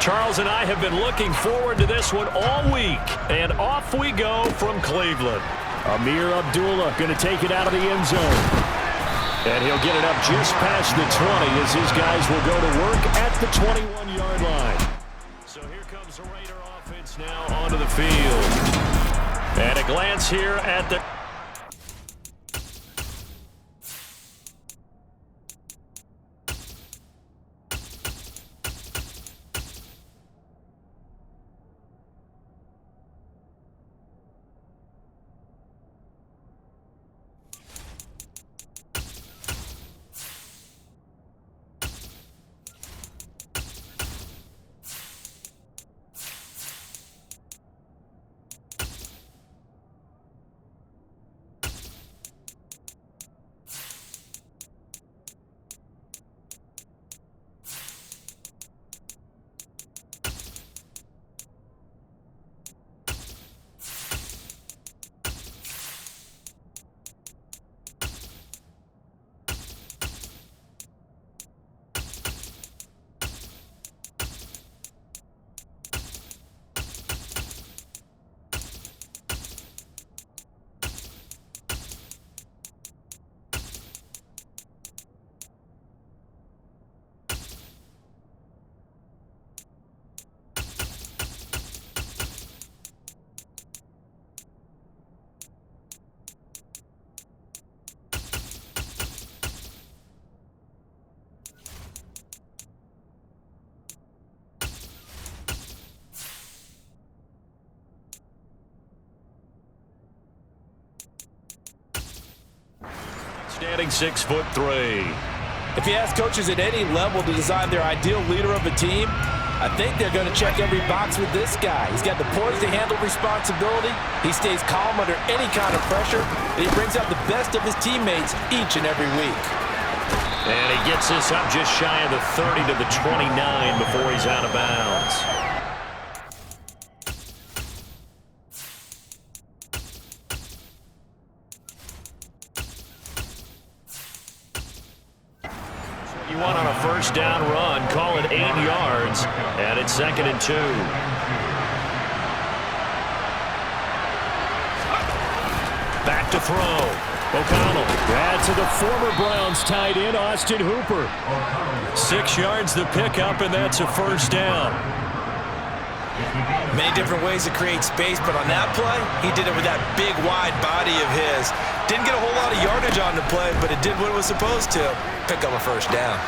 Charles and I have been looking forward to this one all week. And off we go from Cleveland. Amir Abdullah going to take it out of the end zone. And he'll get it up just past the 20 as his guys will go to work at the 21-yard line. So here comes the Raider offense now onto the field. And a glance here at the... Standing 6'3". If you ask coaches at any level to design their ideal leader of a team, I think they're going to check every box with this guy. He's got the poise to handle responsibility. He stays calm under any kind of pressure, and he brings out the best of his teammates each and every week. And he gets this up just shy of the 30 to the 29 before he's out of bounds. You want on a first down run, call it 8 yards, and it's 2nd and 2. Back to throw. O'Connell. That's to the former Browns tight end, Austin Hooper. 6 yards the pickup, and that's a first down. Many different ways to create space, but on that play, he did it with that big, wide body of his. Didn't get a whole lot of yardage on the play, but it did what it was supposed to. Pick up a first down.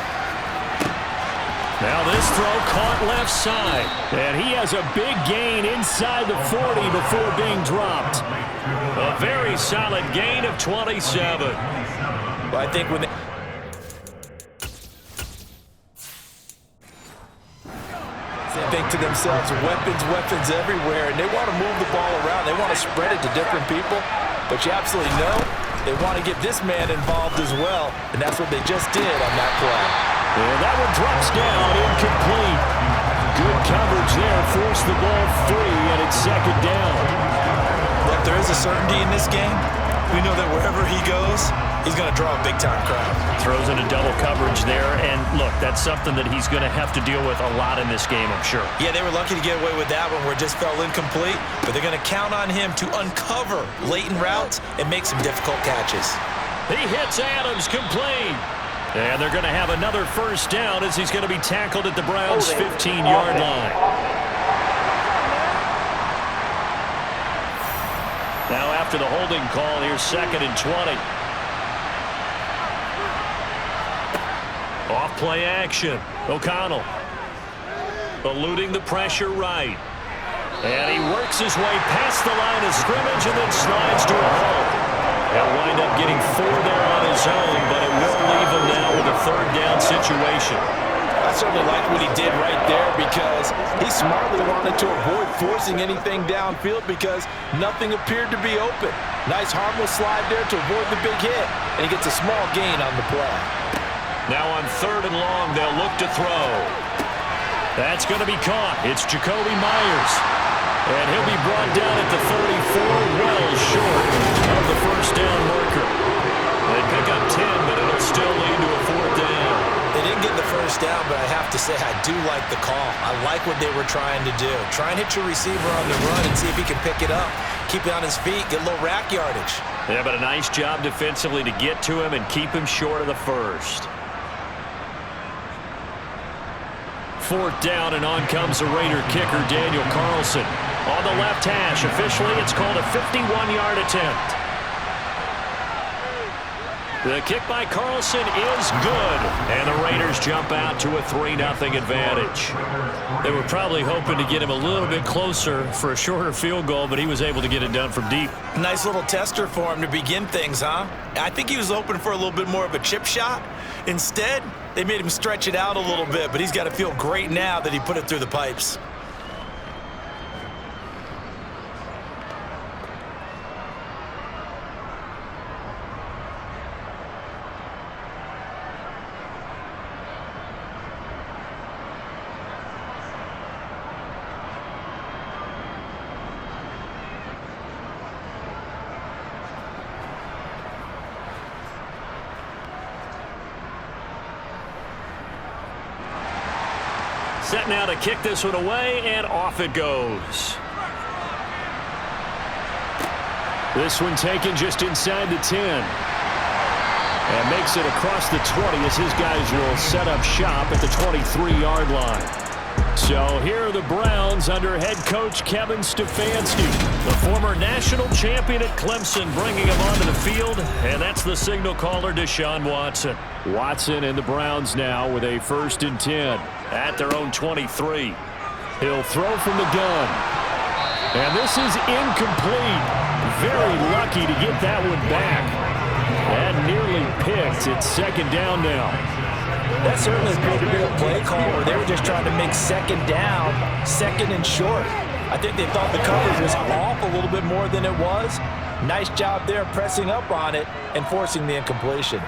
Now this throw caught left side. And he has a big gain inside the 40 before being dropped. A very solid gain of 27. Well, I think when they think to themselves, weapons everywhere, and they want to move the ball around. They want to spread it to different people. But you absolutely know they want to get this man involved as well, and that's what they just did on that play. And that one drops down, incomplete. Good coverage there, forced the ball free, and it's 2nd down. Look, there is a certainty in this game. We know that wherever he goes, he's going to draw a big-time crowd. Throws into double coverage there, and look, that's something that he's going to have to deal with a lot in this game, I'm sure. Yeah, they were lucky to get away with that one where it just fell incomplete, but they're going to count on him to uncover latent routes and make some difficult catches. He hits Adams, complete. And they're going to have another first down as he's going to be tackled at the Browns' 15-yard line. Now after the holding call, here's 2nd and 20. Off play action. O'Connell eluding the pressure right. And he works his way past the line of scrimmage and then slides to a halt. He'll wind up getting 4 there on his own, but it will leave him now with a 3rd down situation. I certainly like what he did right there because he smartly wanted to avoid forcing anything downfield because nothing appeared to be open. Nice harmless slide there to avoid the big hit, and he gets a small gain on the play. Now on 3rd and long, they'll look to throw. That's going to be caught. It's Jacoby Myers. And he'll be brought down at the 34, well short of the first down marker. They pick up 10, but it'll still lead to a 4th down. They didn't get the first down, but I have to say I do like the call. I like what they were trying to do. Try and hit your receiver on the run and see if he can pick it up. Keep it on his feet, get a little rack yardage. Yeah, but a nice job defensively to get to him and keep him short of the first. 4th down, and on comes the Raider kicker, Daniel Carlson. On the left hash, officially it's called a 51-yard attempt. The kick by Carlson is good, and the Raiders jump out to a 3-0 advantage. They were probably hoping to get him a little bit closer for a shorter field goal, but he was able to get it done from deep. Nice little tester for him to begin things, huh? I think he was hoping for a little bit more of a chip shot. Instead, they made him stretch it out a little bit, but he's got to feel great now that he put it through the pipes. Set now to kick this one away, and off it goes. This one taken just inside the 10. And makes it across the 20 as his guys will set up shop at the 23-yard line. So here are the Browns under head coach Kevin Stefanski, the former national champion at Clemson, bringing him onto the field, and that's the signal caller, Deshaun Watson. Watson and the Browns now with a 1st and 10 at their own 23. He'll throw from the gun, and this is incomplete. Very lucky to get that one back. And nearly picked. It's 2nd down now. That certainly appeared to be a play call where they were just trying to make 2nd down, 2nd and short. I think they thought the coverage was off a little bit more than it was. Nice job there pressing up on it and forcing the incompletion.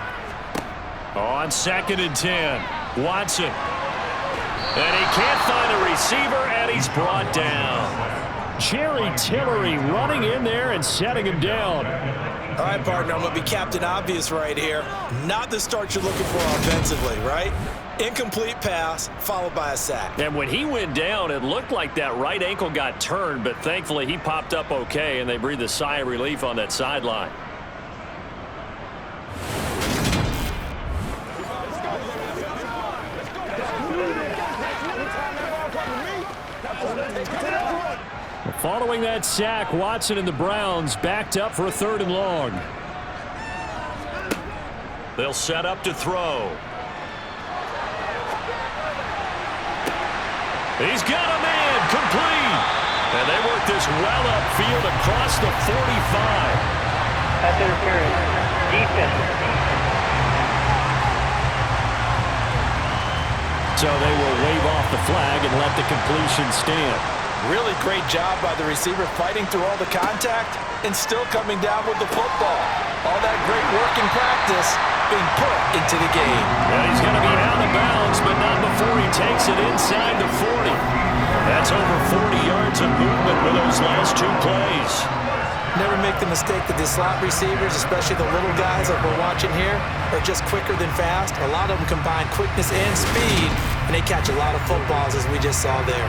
On 2nd and 10, Watson. And he can't find a receiver, and he's brought down. Jerry Tillery running in there and setting him down. All right, partner, I'm going to be Captain Obvious right here. Not the start you're looking for offensively, right? Incomplete pass followed by a sack. And when he went down, it looked like that right ankle got turned, but thankfully he popped up okay, and they breathed a sigh of relief on that sideline. Following that sack, Watson and the Browns backed up for a 3rd and long. They'll set up to throw. He's got a man, complete. And they work this well upfield across the 45. Pass interference. Defense. So they will wave off the flag and let the completion stand. Really great job by the receiver fighting through all the contact and still coming down with the football. All that great work in practice being put into the game. Well, he's going to be out of bounds, but not before he takes it inside the 40. That's over 40 yards of movement with those last 2 plays. Never make the mistake that the slot receivers, especially the little guys like we're watching here, are just quicker than fast. A lot of them combine quickness and speed, and they catch a lot of footballs as we just saw there.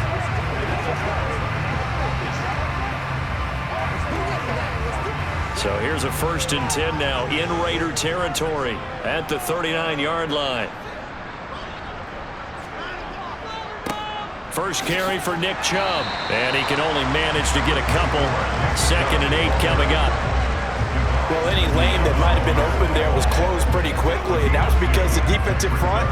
So here's a 1st and 10 now in Raider territory at the 39-yard line. First carry for Nick Chubb, and he can only manage to get a couple. 2nd and 8 coming up. Well, any lane that might have been open there was closed pretty quickly, and that was because the defensive front,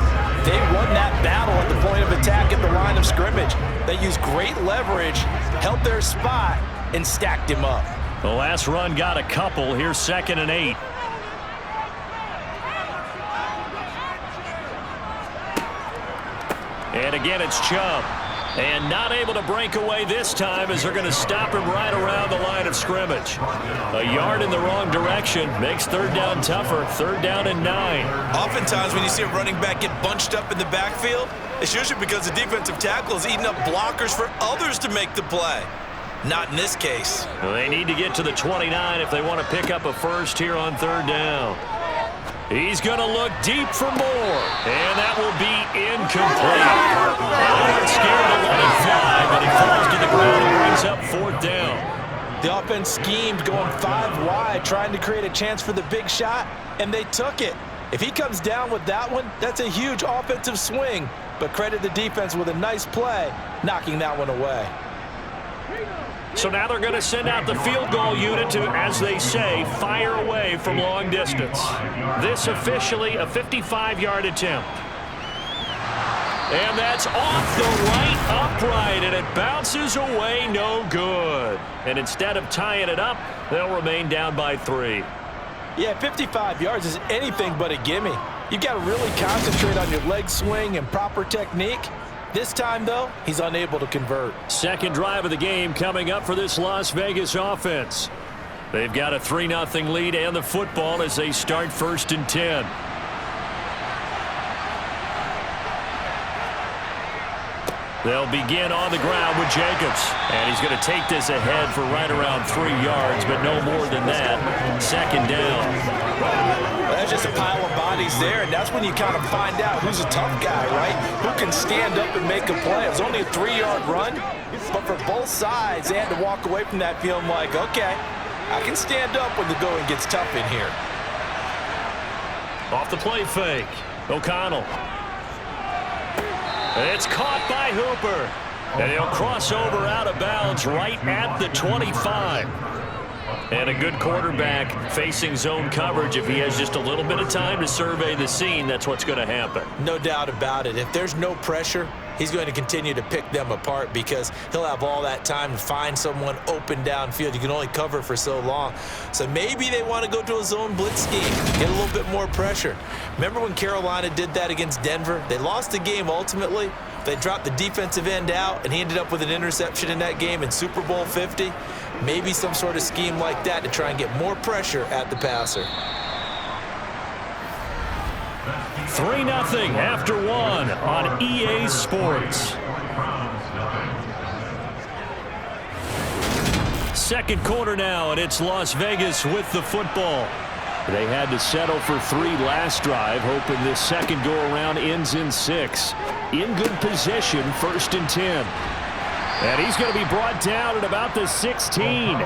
they won that battle at the point of attack at the line of scrimmage. They used great leverage, held their spot, and stacked him up. The last run got a couple. Here's 2nd and 8. And again, it's Chubb. And not able to break away this time as they're going to stop him right around the line of scrimmage. A yard in the wrong direction makes 3rd down tougher. 3rd down and 9. Oftentimes when you see a running back get bunched up in the backfield, it's usually because the defensive tackle is eating up blockers for others to make the play. Not in this case. Well, they need to get to the 29 if they want to pick up a first here on 3rd down. He's going to look deep for more, and that will be incomplete. They scared to let it fly, but he falls to the ground and brings up 4th down. The offense schemed going 5 wide, trying to create a chance for the big shot, and they took it. If he comes down with that one, that's a huge offensive swing, but credit the defense with a nice play, knocking that one away. So now they're going to send out the field goal unit to, as they say, fire away from long distance. This officially a 55-yard attempt. And that's off the right upright, and it bounces away no good. And instead of tying it up, they'll remain down by 3. Yeah, 55 yards is anything but a gimme. You've got to really concentrate on your leg swing and proper technique. This time, though, he's unable to convert. Second drive of the game coming up for this Las Vegas offense. They've got a 3-0 lead and the football as they start 1st and 10. They'll begin on the ground with Jacobs. And he's going to take this ahead for right around 3 yards, but no more than that. 2nd down. Well, that's just a pile of bodies there, and that's when you kind of find out who's a tough guy, right? Who can stand up and make a play. It was only a 3-yard run, but for both sides, they had to walk away from that feeling like, okay, I can stand up when the going gets tough in here. Off the play fake. O'Connell. It's caught by Hooper. And he'll cross over out of bounds right at the 25. And a good quarterback facing zone coverage. If he has just a little bit of time to survey the scene, that's what's going to happen. No doubt about it. If there's no pressure, he's going to continue to pick them apart because he'll have all that time to find someone open downfield. You can only cover for so long. So maybe they want to go to a zone blitz scheme, get a little bit more pressure. Remember when Carolina did that against Denver? They lost the game ultimately. They dropped the defensive end out, and he ended up with an interception in that game in Super Bowl 50. Maybe some sort of scheme like that to try and get more pressure at the passer. 3-0 after 1 on EA Sports. Second quarter now, and it's Las Vegas with the football. They had to settle for 3 last drive, hoping this second go-around ends in 6. In good position, 1st and 10. And he's going to be brought down at about the 16.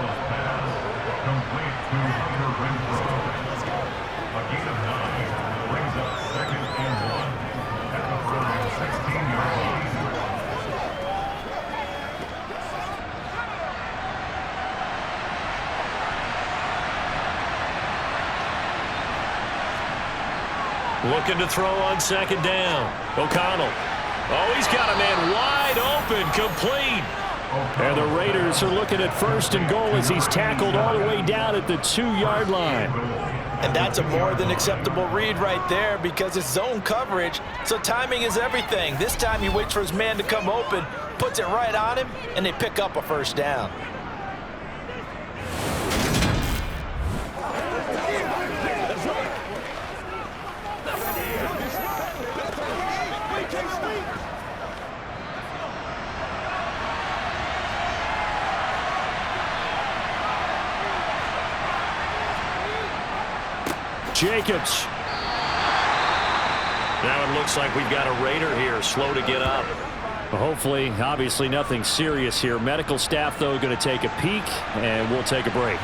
Looking to throw on 2nd down. O'Connell. Oh, he's got a man wide open, complete. And the Raiders are looking at 1st and goal as he's tackled all the way down at the 2-yard line. And that's a more than acceptable read right there because it's zone coverage, so timing is everything. This time he waits for his man to come open, puts it right on him, and they pick up a 1st down. Jacobs. Now it looks like we've got a Raider here, slow to get up. Well, hopefully, obviously nothing serious here. Medical staff, though, going to take a peek, and we'll take a break.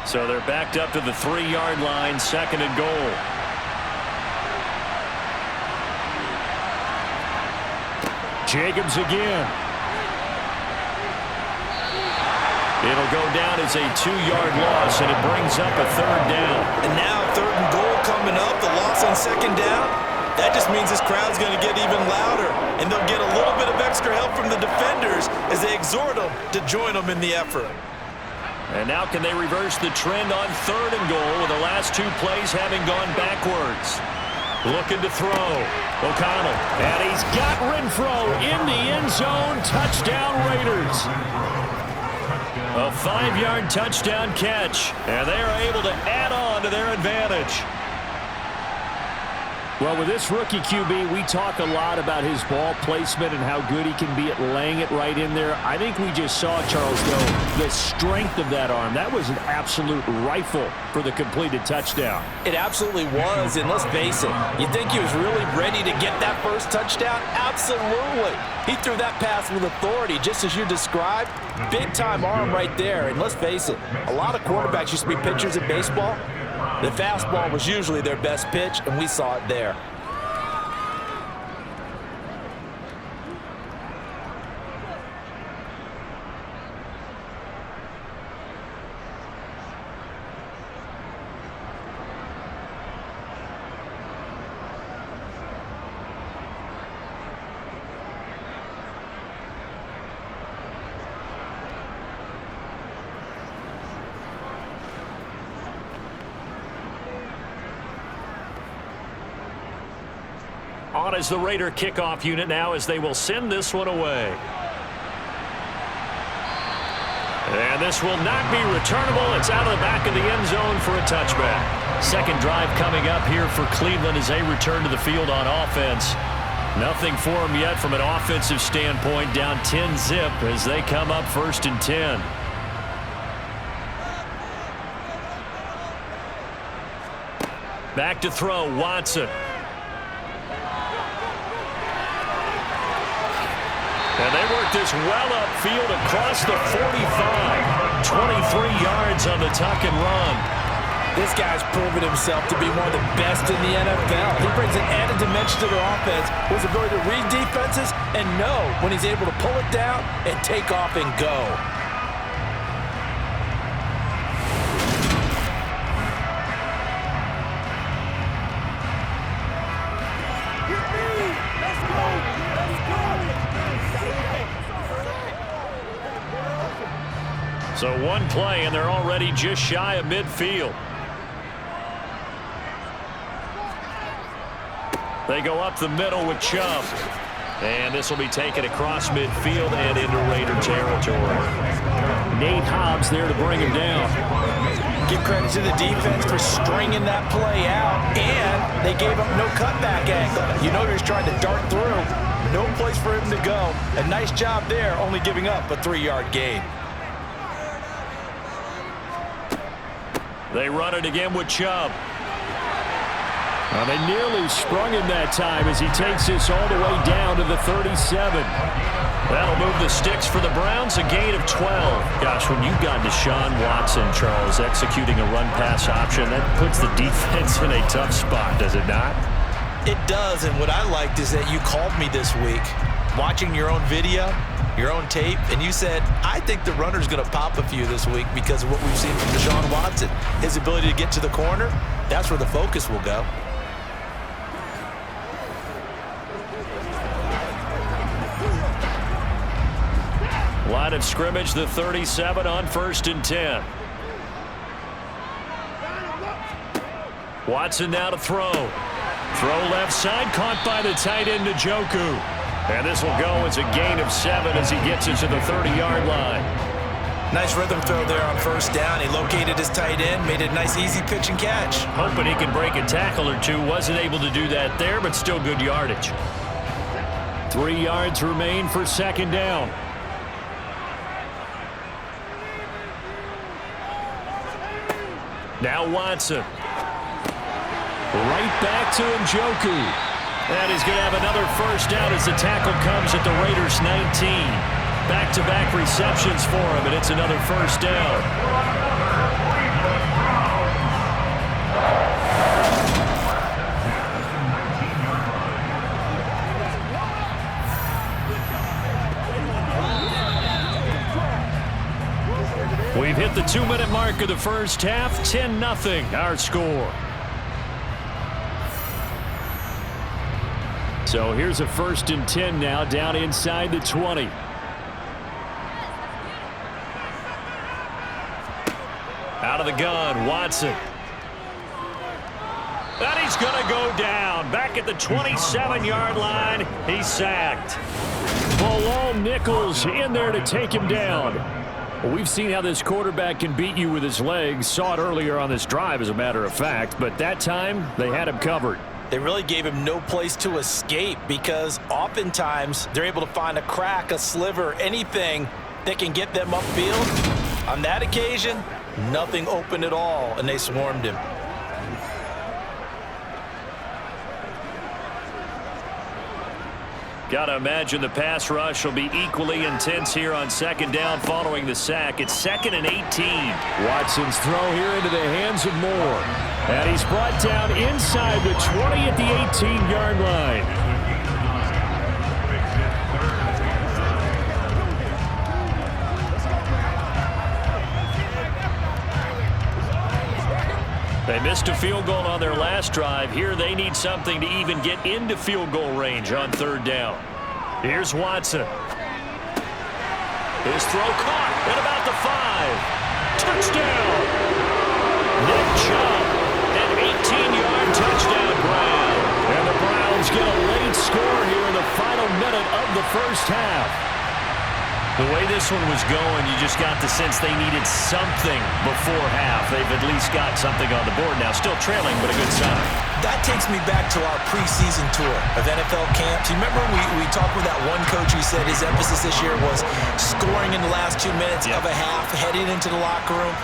So they're backed up to the 3-yard line, 2nd and goal. Jacobs again. It'll go down as a 2-yard loss, and it brings up a 3rd down. And now 3rd and goal coming up, the loss on 2nd down. That just means this crowd's going to get even louder, and they'll get a little bit of extra help from the defenders as they exhort them to join them in the effort. And now can they reverse the trend on 3rd and goal with the last 2 plays having gone backwards? Looking to throw. O'Connell. And he's got Renfro in the end zone. Touchdown Raiders. A 5-yard touchdown catch. And they are able to add on to their advantage. Well, with this rookie QB, we talk a lot about his ball placement and how good he can be at laying it right in there. I think we just saw, Charles, though, the strength of that arm. That was an absolute rifle for the completed touchdown. It absolutely was, and let's face it, you think he was really ready to get that first touchdown? Absolutely. He threw that pass with authority, just as you described. Big-time arm right there, and let's face it, a lot of quarterbacks used to be pitchers in baseball. The fastball was usually their best pitch, and we saw it there. On as the Raider kickoff unit now as they will send this one away. And this will not be returnable. It's out of the back of the end zone for a touchback. Second drive coming up here for Cleveland as they return to the field on offense. Nothing for them yet from an offensive standpoint. Down 10-zip as they come up 1st and 10. Back to throw, Watson. And they work this well upfield across the 45. 23 yards on the tuck and run. This guy's proven himself to be one of the best in the NFL. He brings an added dimension to their offense with his ability to read defenses and know when he's able to pull it down and take off and go. So one play, and they're already just shy of midfield. They go up the middle with Chubb. And this will be taken across midfield and into Raider territory. Nate Hobbs there to bring him down. Give credit to the defense for stringing that play out, and they gave up no cutback angle. You know he was trying to dart through. No place for him to go. A nice job there, only giving up a 3-yard gain. They run it again with Chubb. Well, they nearly sprung him that time as he takes this all the way down to the 37. That'll move the sticks for the Browns, a gain of 12. Gosh, when you've got Deshaun Watson, Charles, executing a run-pass option, that puts the defense in a tough spot, does it not? It does, and what I liked is that you called me this week, watching your own video, your own tape, and you said, I think the runner's going to pop a few this week because of what we've seen from Deshaun Watson. His ability to get to the corner, that's where the focus will go. Line of scrimmage, the 37 on 1st and 10. Watson now to throw. Throw left side, caught by the tight end Njoku. And this will go as a gain of 7 as he gets it to the 30-yard line. Nice rhythm throw there on 1st down. He located his tight end, made a nice easy pitch and catch. Hoping he can break a tackle or two. Wasn't able to do that there, but still good yardage. 3 yards remain for 2nd down. Now Watson. Right back to Njoku. And he's going to have another 1st down as the tackle comes at the Raiders' 19. Back-to-back receptions for him, and it's another 1st down. We've hit the 2-minute mark of the first half. 10-0 our score. So here's a 1st and 10 now down inside the 20. of the gun. Watson. And he's going to go down. Back at the 27-yard line. He's sacked. Bilal Nichols in there to take him down. Well, we've seen how this quarterback can beat you with his legs. Saw it earlier on this drive, as a matter of fact. But that time, they had him covered. They really gave him no place to escape because oftentimes they're able to find a crack, a sliver, anything that can get them upfield. On that occasion, nothing open at all, and they swarmed him. Got to imagine the pass rush will be equally intense here on second down following the sack. It's 2nd and 18. Watson's throw here into the hands of Moore. And he's brought down inside the 20 at the 18-yard line. They missed a field goal on their last drive. Here they need something to even get into field goal range on 3rd down. Here's Watson. His throw caught at about the 5. Touchdown! Nick Chubb, an 18-yard touchdown grab. And the Browns get a late score here in the final minute of the first half. The way this one was going, you just got the sense they needed something before half. They've at least got something on the board now. Still trailing, but a good sign. That takes me back to our preseason tour of NFL camps. You remember we talked with that one coach who said his emphasis this year was scoring in the last 2 minutes of a half, heading into the locker room.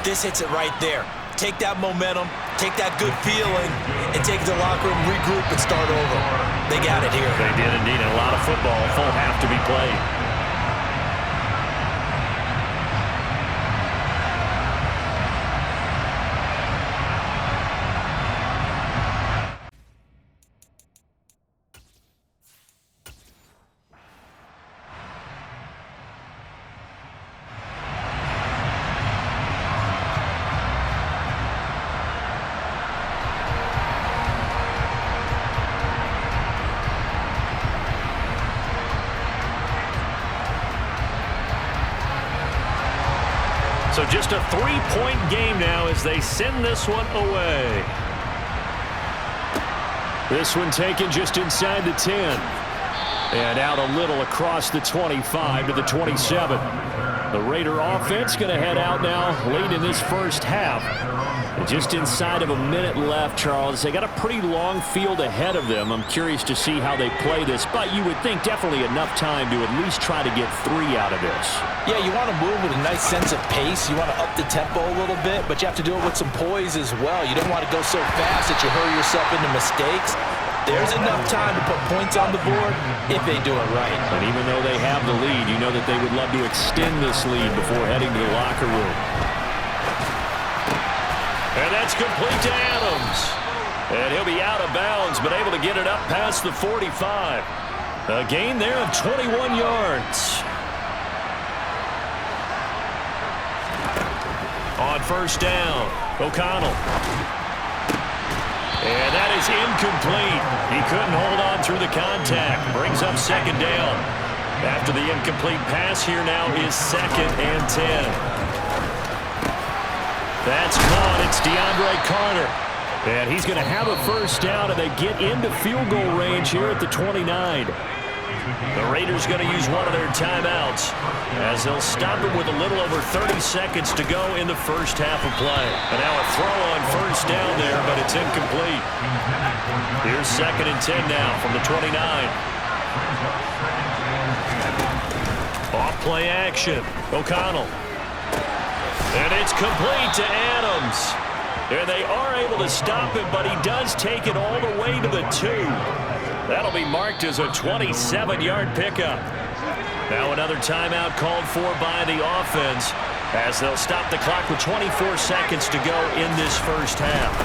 This hits it right there. Take that momentum, take that good feeling, and take it to the locker room, regroup, and start over. They got it here. They did indeed. A lot of football, full half to be played. So just a 3-point game now as they send this one away. This one taken just inside the 10. And out a little across the 25 to the 27. The Raider offense going to head out now late in this first half. And just inside of a minute left, Charles. They got a pretty long field ahead of them. I'm curious to see how they play this. But you would think definitely enough time to at least try to get 3 out of this. Yeah, you want to move with a nice sense of pace. You want to up the tempo a little bit, but you have to do it with some poise as well. You don't want to go so fast that you hurry yourself into mistakes. There's enough time to put points on the board if they do it right. And even though they have the lead, you know that they would love to extend this lead before heading to the locker room. And that's complete to Adams. And he'll be out of bounds, but able to get it up past the 45. A gain there of 21 yards. On 1st down, O'Connell. And that is incomplete. He couldn't hold on through the contact. Brings up 2nd down. After the incomplete pass, here now is 2nd and 10. That's caught. It's DeAndre Carter. And he's going to have a 1st down, and they get into field goal range here at the 29. The Raiders going to use one of their timeouts as they'll stop it with a little over 30 seconds to go in the first half of play. And now a throw on 1st down there, but it's incomplete. Here's 2nd and 10 now from the 29. Off play action. O'Connell. And it's complete to Adams. And they are able to stop him, but he does take it all the way to the 2. That'll be marked as a 27-yard pickup. Now another timeout called for by the offense as they'll stop the clock with 24 seconds to go in this first half.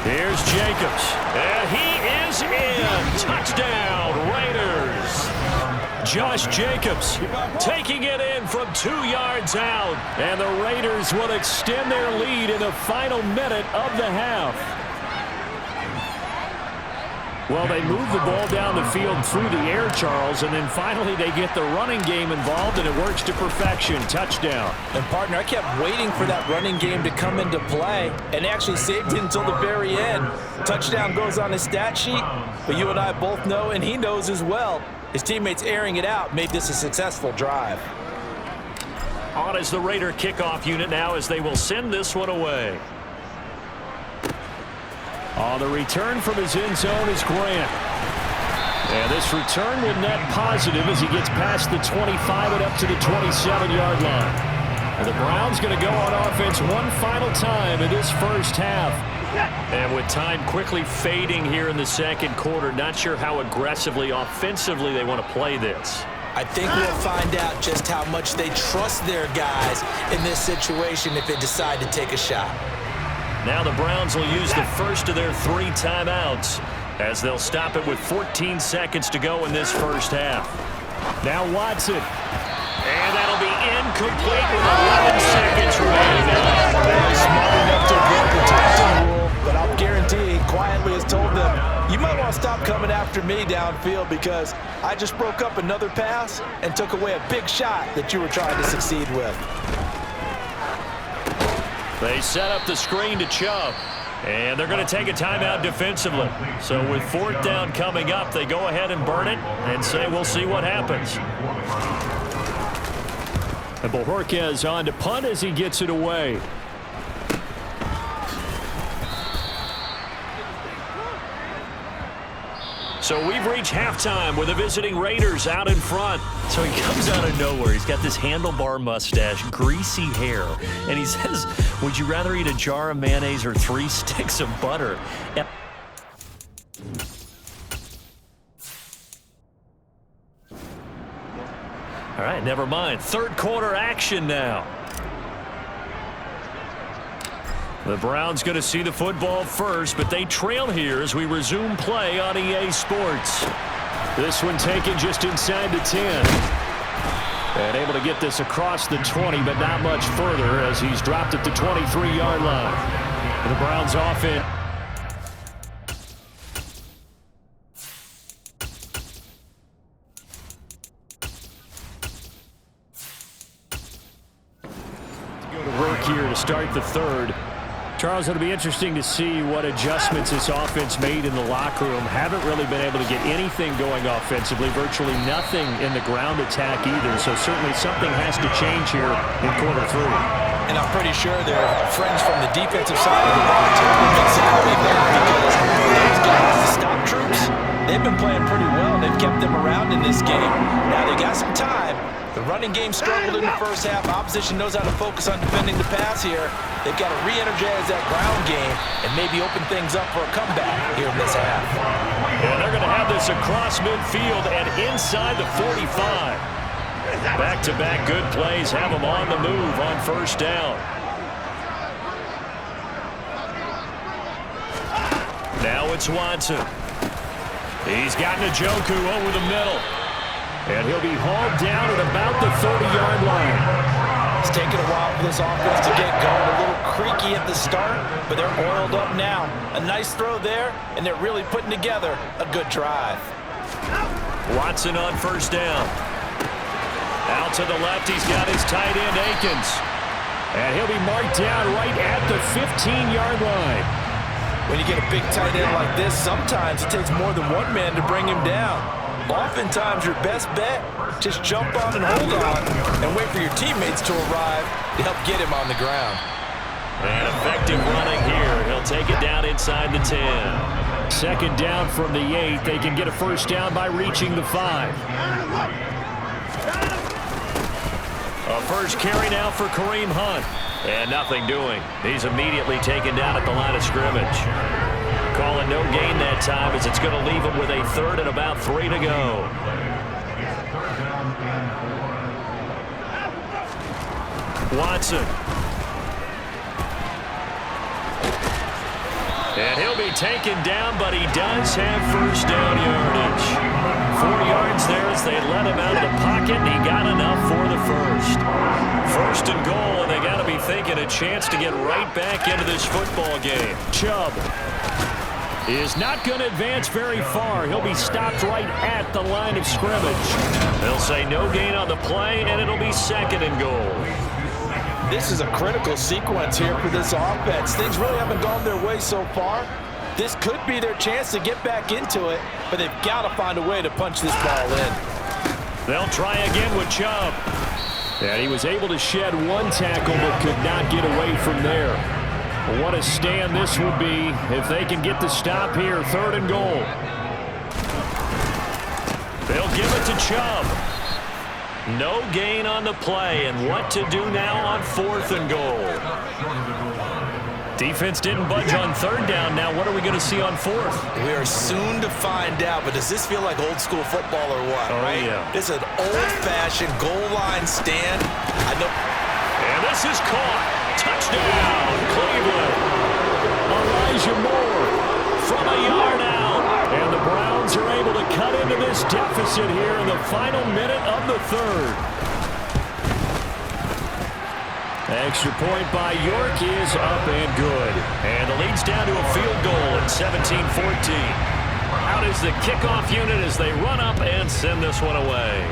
Here's Jacobs. And he is in. Touchdown, Raiders. Josh Jacobs taking it in from 2 yards out. And the Raiders will extend their lead in the final minute of the half. Well, they move the ball down the field through the air, Charles, and then finally they get the running game involved, and it works to perfection. Touchdown. And, partner, I kept waiting for that running game to come into play and actually saved it until the very end. Touchdown goes on his stat sheet, but you and I both know, and he knows as well, his teammates airing it out made this a successful drive. On is the Raider kickoff unit now as they will send this one away. On the return from his end zone is Grant. And this return will net positive as he gets past the 25 and up to the 27-yard line. And the Browns going to go on offense one final time in this first half. And with time quickly fading here in the second quarter, not sure how aggressively, offensively they want to play this. I think we'll find out just how much they trust their guys in this situation if they decide to take a shot. Now the Browns will use the first of their 3 timeouts as they'll stop it with 14 seconds to go in this first half. Now Watson. And that'll be incomplete with 11 seconds remaining. They're smart enough to avoid the touchdown rule, but I'll guarantee he quietly has told them, you might want to stop coming after me downfield because I just broke up another pass and took away a big shot that you were trying to succeed with. They set up the screen to Chubb, and they're going to take a timeout defensively. So with 4th down coming up, they go ahead and burn it and say we'll see what happens. And Bojorquez on to punt as he gets it away. So we've reached halftime with the visiting Raiders out in front. So he comes out of nowhere. He's got this handlebar mustache, greasy hair, and he says, would you rather eat a jar of mayonnaise or 3 sticks of butter? And all right, never mind. Third quarter action now. The Browns going to see the football first, but they trail here as we resume play on EA Sports. This one taken just inside the 10. And able to get this across the 20, but not much further as he's dropped at the 23-yard line. And the Browns offense. Go to work here to start the third. Charles, it'll be interesting to see what adjustments this offense made in the locker room. Haven't really been able to get anything going offensively, virtually nothing in the ground attack either. So certainly something has to change here in quarter 3. And I'm pretty sure their friends from the defensive side of the ball too will make some happy there because those guys, the stop troops, they've been playing pretty well. They've kept them around in this game. Now they got some time. The running game struggled in the first half. Opposition knows how to focus on defending the pass here. They've got to re-energize that ground game and maybe open things up for a comeback here in this half. And they're going to have this across midfield and inside the 45. Back-to-back good plays have them on the move on first down. Now it's Watson. He's got Njoku over the middle. And he'll be hauled down at about the 30-yard line. It's taken a while for this offense to get going. A little creaky at the start, but they're oiled up now. A nice throw there, and they're really putting together a good drive. Watson on first down. Out to the left, he's got his tight end, Akins. And he'll be marked down right at the 15-yard line. When you get a big tight end like this, sometimes it takes more than one man to bring him down. Oftentimes, your best bet, just jump on and hold on and wait for your teammates to arrive to help get him on the ground. And effective running here. He'll take it down inside the 10. Second down from the 8. They can get a first down by reaching the 5. A first carry now for Kareem Hunt. And nothing doing. He's immediately taken down at the line of scrimmage. Calling no gain that time as it's going to leave him with a third and about 3 to go. Watson. And he'll be taken down, but he does have first down yardage. 4 yards there as they let him out of the pocket, and he got enough for the first. First and goal, and they got to be thinking a chance to get right back into this football game. Chubb. is not going to advance very far. He'll be stopped right at the line of scrimmage. They'll say no gain on the play, and it'll be 2nd and goal. This is a critical sequence here for this offense. Things really haven't gone their way so far. This could be their chance to get back into it, but they've got to find a way to punch this ball in. They'll try again with Chubb. And he was able to shed one tackle but could not get away from there. What a stand this will be if they can get the stop here. 3rd and goal. They'll give it to Chubb. No gain on the play, and what to do now on 4th and goal. Defense didn't budge on 3rd down. Now what are we going to see on 4th? We are soon to find out, but does this feel like old school football or what, right? Yeah. It's an old-fashioned goal line stand. I know. And this is caught. Touchdown, Cleveland. Elijah Moore from a yard out. And the Browns are able to cut into this deficit here in the final minute of the 3rd. Extra point by York is up and good. And the lead's down to a field goal at 17-14. Out is the kickoff unit as they run up and send this one away.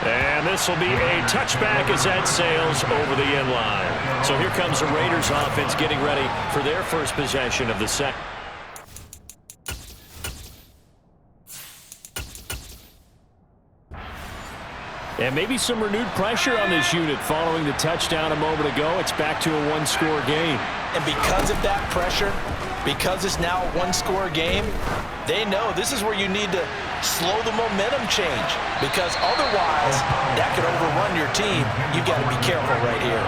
And this will be a touchback as that sails over the end line. So here comes the Raiders offense getting ready for their first possession of the second. And maybe some renewed pressure on this unit following the touchdown a moment ago. It's back to a one-score game. And because of that pressure, because it's now a one-score game, they know this is where you need to slow the momentum change. Because otherwise, that could overrun your team. You've got to be careful right here.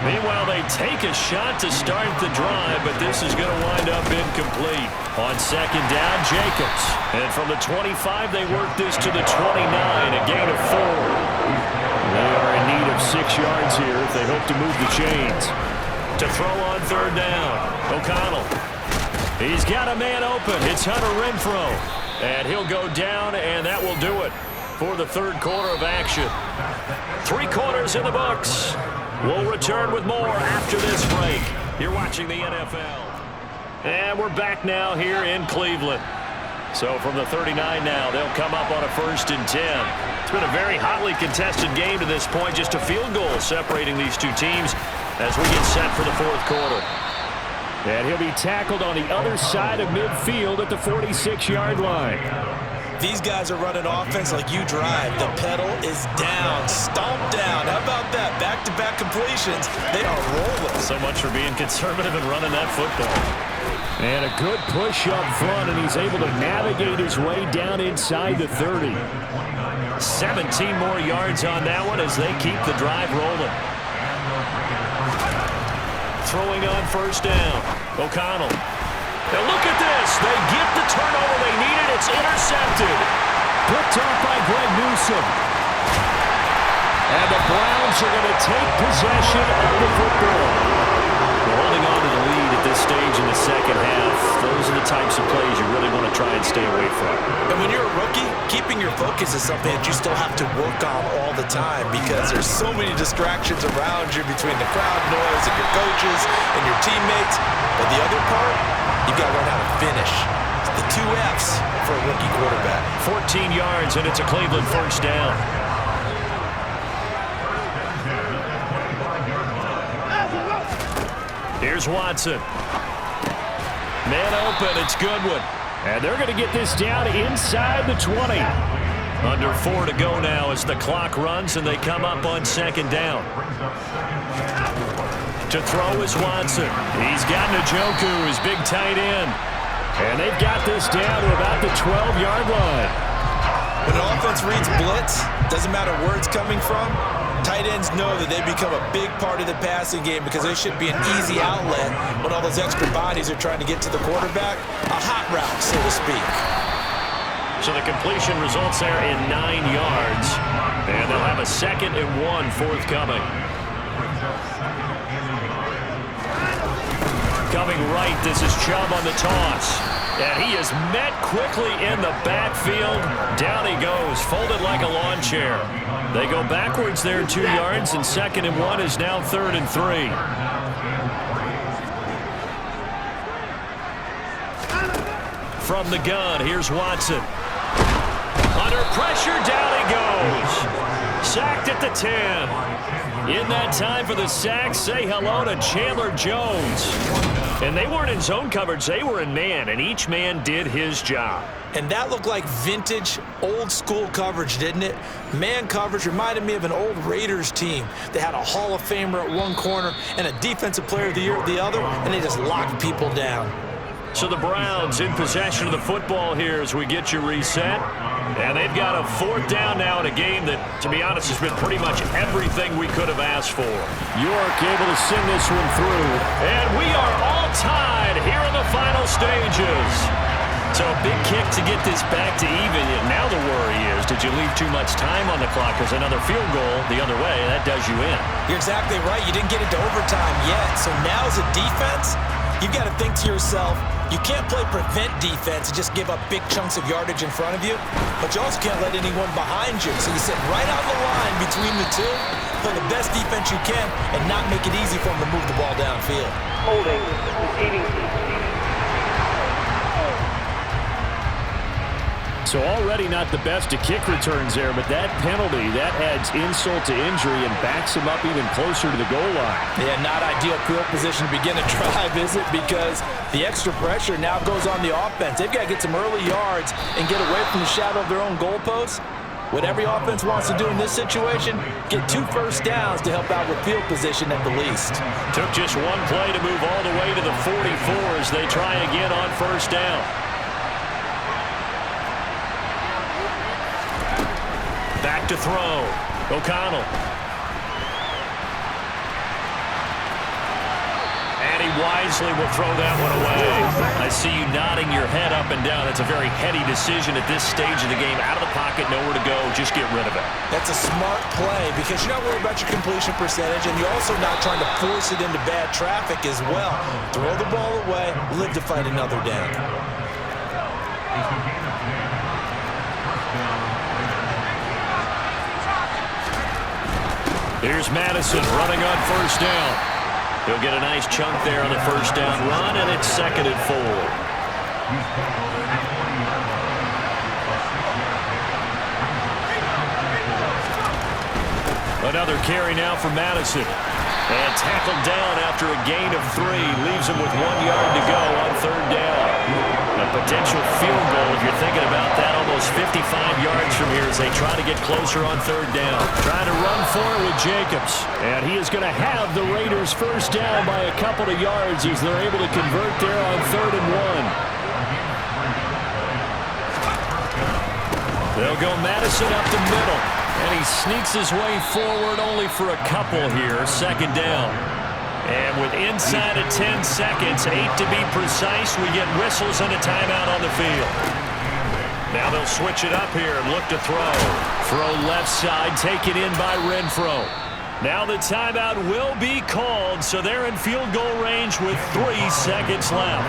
Meanwhile, they take a shot to start the drive, but this is going to wind up incomplete. On 2nd down, Jacobs. And from the 25, they work this to the 29, a gain of 4. They are in need of 6 yards here if they hope to move the chains. To throw on 3rd down, O'Connell. He's got a man open. It's Hunter Renfrow. And he'll go down, and that will do it for the 3rd quarter of action. 3 quarters in the books. We'll return with more after this break. You're watching the NFL. And we're back now here in Cleveland. So from the 39 now, they'll come up on a 1st and 10. It's been a very hotly contested game to this point. Just a field goal separating these two teams as we get set for the 4th quarter. And he'll be tackled on the other side of midfield at the 46-yard line. These guys are running offense like you drive. The pedal is down, stomp down. How about that? Back-to-back completions. They are rolling. So much for being conservative and running that football. And a good push up front, and he's able to navigate his way down inside the 30. 17 more yards on that one as they keep the drive rolling. Throwing on 1st down. O'Connell. Now look at this. They get the turnover they needed. It's intercepted. Picked off by Greg Newsome. And the Browns are going to take possession of the football. They're holding on to the lead at this stage in the 2nd half. Those are the types of plays you really want to try and stay away from. And when you're a rookie, keeping your focus is something that you still have to work on all the time because there's so many distractions around you between the crowd noise and your coaches and your teammates. But the other part, you've got to learn how to finish. It's the 2 Fs for a rookie quarterback. 14 yards, and it's a Cleveland 1st down. Here's Watson. Man open, it's Goodwin. And they're going to get this down inside the 20. Under 4 to go now as the clock runs, and they come up on 2nd down. To throw is Watson. He's got Njoku, his big tight end. And they've got this down to about the 12-yard line. When an offense reads blitz, doesn't matter where it's coming from, tight ends know that they become a big part of the passing game because they should be an easy outlet when all those extra bodies are trying to get to the quarterback. A hot route, so to speak. So the completion results there in 9 yards. And they'll have a 2nd and 1 forthcoming. Coming right, this is Chubb on the toss. And he is met quickly in the backfield. Down he goes, folded like a lawn chair. They go backwards there 2 yards, and 2nd and 1 is now 3rd and 3. From the gun, here's Watson. Under pressure, down he goes. Sacked at the 10. In that time for the sack, say hello to Chandler Jones. And they weren't in zone coverage, they were in man, and each man did his job. And that looked like vintage, old-school coverage, didn't it? Man coverage reminded me of an old Raiders team. They had a Hall of Famer at one corner and a Defensive Player of the Year at the other, and they just locked people down. So the Browns in possession of the football here as we get you reset. And they've got a 4th down now in a game that, to be honest, has been pretty much everything we could have asked for. York able to send this one through. And we are all tied here in the final stages. So a big kick to get this back to even. Now the worry is, did you leave too much time on the clock? Because another field goal the other way, that does you in. You're exactly right. You didn't get into overtime yet. So now as a defense, you've got to think to yourself, you can't play prevent defense and just give up big chunks of yardage in front of you, but you also can't let anyone behind you. So you sit right on the line between the two, play the best defense you can, and not make it easy for them to move the ball downfield. Holding. Receiving. So already not the best to kick returns there, but that penalty, that adds insult to injury and backs him up even closer to the goal line. Yeah, not ideal field position to begin a drive, is it? Because the extra pressure now goes on the offense. They've got to get some early yards and get away from the shadow of their own goalposts. What every offense wants to do in this situation, get 2 first downs to help out with field position at the least. Took just one play to move all the way to the 44 as they try again on 1st down. Back to throw. O'Connell. And he wisely will throw that one away. I see you nodding your head up and down. That's a very heady decision at this stage of the game. Out of the pocket, nowhere to go. Just get rid of it. That's a smart play because you're not worried about your completion percentage, and you're also not trying to force it into bad traffic as well. Throw the ball away, live to fight another down. Here's Madison running on 1st down. He'll get a nice chunk there on the 1st down run, and it's 2nd and 4. Another carry now for Madison. And tackled down after a gain of 3. Leaves him with 1 yard to go on 3rd down. A potential field goal, if you're thinking about that, almost 55 yards from here as they try to get closer on 3rd down. Trying to run for it with Jacobs. And he is going to have the Raiders 1st down by a couple of yards as they're able to convert there on 3rd and 1. They'll go Madison up the middle. And he sneaks his way forward only for a couple here. 2nd down. And with inside of 10 seconds, 8 to be precise, we get whistles and a timeout on the field. Now they'll switch it up here and look to throw. Throw left side, taken in by Renfro. Now the timeout will be called, so they're in field goal range with 3 seconds left.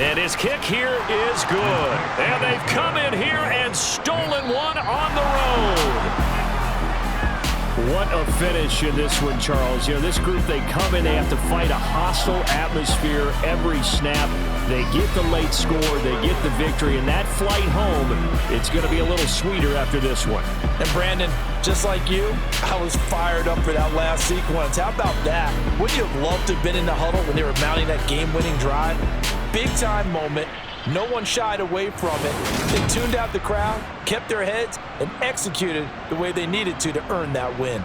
And his kick here is good. And they've come in here and stolen one on the road. What a finish in this one, Charles. You know, this group, they come in, they have to fight a hostile atmosphere every snap. They get the late score, they get the victory, and that flight home, it's going to be a little sweeter after this one. And Brandon, just like you, I was fired up for that last sequence. How about that? Wouldn't you have loved to have been in the huddle when they were mounting that game-winning drive? Big-time moment. No one shied away from it. They tuned out the crowd, kept their heads, and executed the way they needed to earn that win.